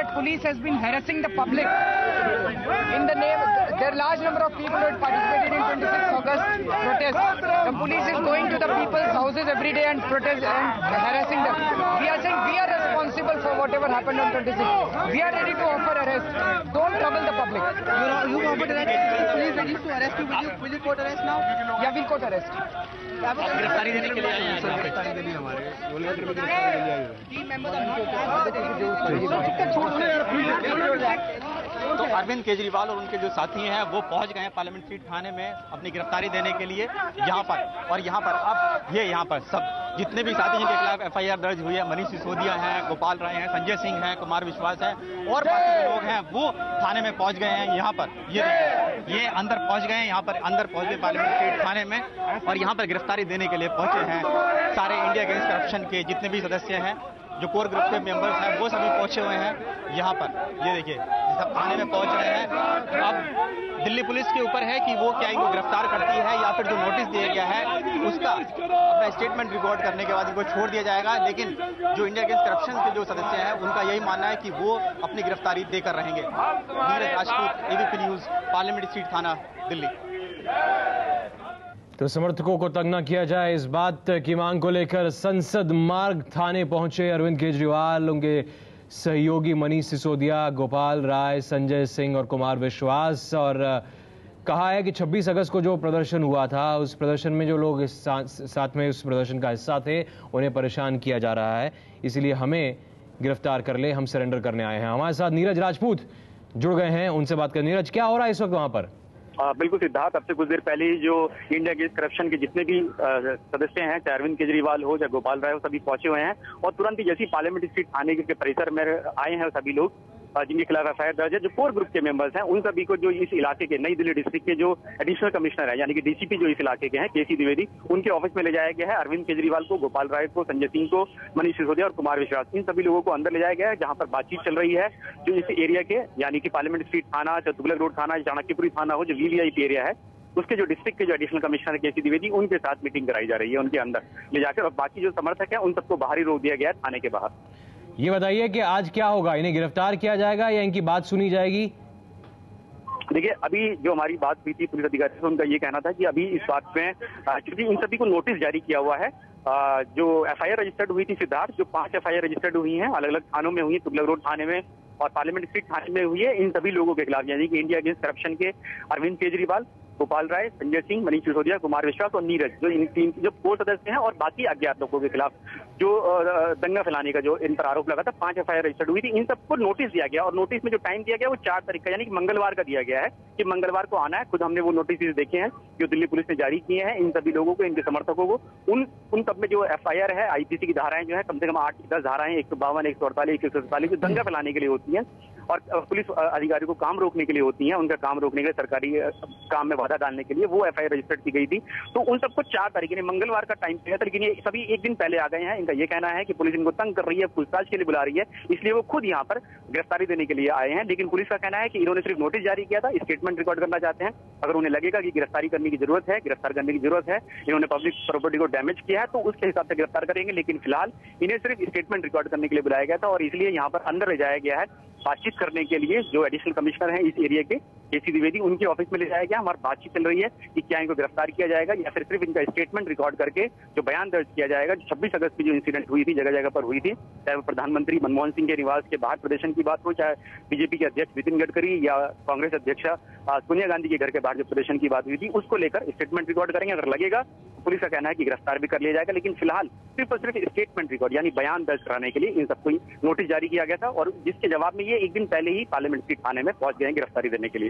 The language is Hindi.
police has been harassing the public in the name. There are large number of people who had participated in 26 August protest. The police is going to the people's houses every day and protest and harassing them. We are saying we are responsible for whatever happened on 26. We are ready to offer arrest. Don't trouble the public. You offered arrest. Police ready to arrest you. Will you court arrest now? Yeah, we'll court arrest. गिरफ्तारी देने के लिए आए हैं। गिरफ्तारी देनी हमारे तो अरविंद केजरीवाल और उनके जो साथी हैं वो पहुंच गए हैं पार्लियामेंट स्ट्रीट थाने में अपनी गिरफ्तारी देने के लिए यहाँ पर। और यहाँ पर अब ये यहाँ पर सब जितने भी साथी जिनके खिलाफ एफआईआर दर्ज हुई है, मनीष सिसोदिया हैं, गोपाल राय हैं, संजय सिंह हैं, कुमार विश्वास हैं और बाकी जो लोग हैं वो थाने में पहुंच गए हैं। यहाँ पर ये अंदर पहुंच गए हैं, यहाँ पर अंदर पहुंच गए पार्लियामेंट स्ट्रीट थाने में और यहाँ पर गिरफ्तारी देने के लिए पहुंचे हैं सारे इंडिया अगेंस्ट करप्शन के जितने भी सदस्य हैं, जो कोर ग्रुप के मेंबर्स हैं वो सभी पहुंचे हुए हैं यहाँ पर। ये देखिए सब थाने में पहुंच रहे हैं। अब दिल्ली पुलिस के ऊपर है कि वो क्या इनको गिरफ्तार करती है या फिर जो नोटिस दिया गया है उसका अपना स्टेटमेंट रिकॉर्ड करने के बाद इनको छोड़ दिया जाएगा। लेकिन जो इंडिया अगेंस्ट करप्शन के जो सदस्य हैं उनका यही मानना है कि वो अपनी गिरफ्तारी देकर रहेंगे। Neeraj Rajput, ABP news, parliament street थाना, दिल्ली। तो समर्थकों को तंग न किया जाए इस बात की मांग को लेकर संसद मार्ग थाने पहुंचे अरविंद केजरीवाल, उनके सहयोगी मनीष सिसोदिया, गोपाल राय, संजय सिंह और कुमार विश्वास। और कहा है कि 26 अगस्त को जो प्रदर्शन हुआ था उस प्रदर्शन में जो लोग साथ में उस प्रदर्शन का हिस्सा थे उन्हें परेशान किया जा रहा है, इसलिए हमें गिरफ्तार कर ले, हम सरेंडर करने आए हैं। हमारे साथ नीरज राजपूत जुड़ गए हैं, उनसे बात करें। नीरज, क्या हो रहा है इस वक्त वहां पर? बिल्कुल सिद्धार्थ, अब से कुछ देर पहले ही जो इंडिया अगेंस्ट करप्शन के जितने भी सदस्य हैं, चाहे अरविंद केजरीवाल हो या गोपाल राय हो, सभी पहुंचे हुए हैं और तुरंत ही जैसे पार्लियामेंट स्ट्रीट थाने के परिसर में आए हैं सभी लोग जिनके खिलाफ एफआईआर दर्ज है, जो कोर ग्रुप के मेंबर्स हैं, उन सभी को जो इस इलाके के नई दिल्ली डिस्ट्रिक्ट के जो एडिशनल कमिश्नर है यानी कि डीसीपी जो इस इलाके के हैं, केसी द्विवेदी, उनके ऑफिस में ले जाया गया है। अरविंद केजरीवाल को, गोपाल राय को, संजय सिंह को, मनीष सिसोदिया और कुमार विश्वास, इन सभी लोगों को अंदर ले जाया गया है जहां पर बातचीत चल रही है। जो इस एरिया के यानी कि पार्लियामेंट स्ट्रीट थाना, चाहे तुगलक रोड थाना, चाणक्यपुरी थाना हो, जो वीवीआईपी एरिया है, उसके जो डिस्ट्रिक्ट के जो एडिशनल कमिश्नर केसी द्विवेदी, उनके साथ मीटिंग कराई जा रही है उनके अंदर ले जाकर। और बाकी जो समर्थक है उन सबको बाहर ही रोक दिया गया है थाने के बाहर। ये बताइए कि आज क्या होगा, इन्हें गिरफ्तार किया जाएगा या इनकी बात सुनी जाएगी? देखिए, अभी जो हमारी बात हुई थी पुलिस अधिकारी से, उनका ये कहना था कि अभी इस बात में क्योंकि इन सभी को नोटिस जारी किया हुआ है, जो एफआईआर रजिस्टर्ड हुई थी सिद्धार्थ, जो 5 एफआईआर रजिस्टर्ड हुई हैं अलग अलग थानों में हुई है, तुगलक रोड थाने में और पार्लियामेंट स्ट्रीट थाने में हुई है, इन सभी लोगों के खिलाफ यानी कि इंडिया अगेंस्ट करप्शन के अरविंद केजरीवाल, गोपाल राय, संजय सिंह, मनीष सिसोदिया, कुमार विश्वास और नीरज, जो इन 3 जो कोर सदस्य हैं और बाकी अज्ञात लोगों के खिलाफ जो दंगा फैलाने का जो इन पर आरोप लगा था, 5 एफआईआर रजिस्टर्ड हुई थी। इन सबको नोटिस दिया गया और नोटिस में जो टाइम दिया गया वो 4 तारीख का यानी कि मंगलवार का दिया गया है कि मंगलवार को आना है। खुद हमने वो नोटिस देखे हैं जो दिल्ली पुलिस ने जारी किए हैं इन सभी लोगों को, इनके समर्थकों को। उन सब में जो एफआईआर है, आईपीसी की धाराएं जो है कम से कम 8-10 धाराएं, 152, 148, 147 जो दंगा फैलाने के लिए होती हैं और पुलिस अधिकारियों को काम रोकने के लिए होती हैं, उनका काम रोकने के लिए, सरकारी काम में बाधा डालने के लिए वो एफआईआर रजिस्टर्ड की गई थी। तो उन सबको 4 तारीख यानी मंगलवार का टाइम दिया था, लेकिन ये सभी एक दिन पहले आ गए हैं। इनका ये कहना है कि पुलिस इनको तंग कर रही है, पूछताछ के लिए बुला रही है, इसलिए वो खुद यहाँ पर गिरफ्तारी देने के लिए आए हैं। लेकिन पुलिस का कहना है कि इन्होंने सिर्फ नोटिस जारी किया था, स्टेटमेंट रिकॉर्ड करना चाहते हैं। अगर उन्हें लगेगा कि गिरफ्तारी करने की जरूरत है, गिरफ्तार करने की जरूरत है, इन्होंने पब्लिक प्रॉपर्टी को डैमेज किया है, तो उसके हिसाब से गिरफ्तार करेंगे। लेकिन फिलहाल इन्हें सिर्फ स्टेटमेंट रिकॉर्ड करने के लिए बुलाया गया था और इसलिए यहाँ पर अंदर ले जाया गया है बातचीत करने के लिए। जो एडिशनल कमिश्नर हैं इस एरिया के, केसी द्विवेदी, उनके ऑफिस में ले जाया गया। हमारी बातचीत चल रही है कि क्या इनको गिरफ्तार किया जाएगा या फिर सिर्फ इनका स्टेटमेंट रिकॉर्ड करके जो बयान दर्ज किया जाएगा। 26 अगस्त की जो इंसिडेंट हुई थी, जगह जगह पर हुई थी, चाहे वो प्रधानमंत्री मनमोहन सिंह के निवास के बाहर प्रदर्शन की बात हो, चाहे बीजेपी के अध्यक्ष नितिन गडकरी या कांग्रेस अध्यक्षा सोनिया गांधी के घर के बाहर जो प्रदर्शन की बात हुई थी, उसको लेकर स्टेटमेंट रिकॉर्ड करेंगे। अगर लगेगा पुलिस का कहना है कि गिरफ्तार भी कर लिया जाएगा, लेकिन फिलहाल सिर्फ और सिर्फ स्टेटमेंट रिकॉर्ड यानी बयान दर्ज कराने के लिए इन सबको नोटिस जारी किया गया था और जिसके जवाब में ये एक दिन पहले ही पार्लियामेंट स्ट्रीट थाने में पहुंच गए गिरफ्तारी देने के लिए।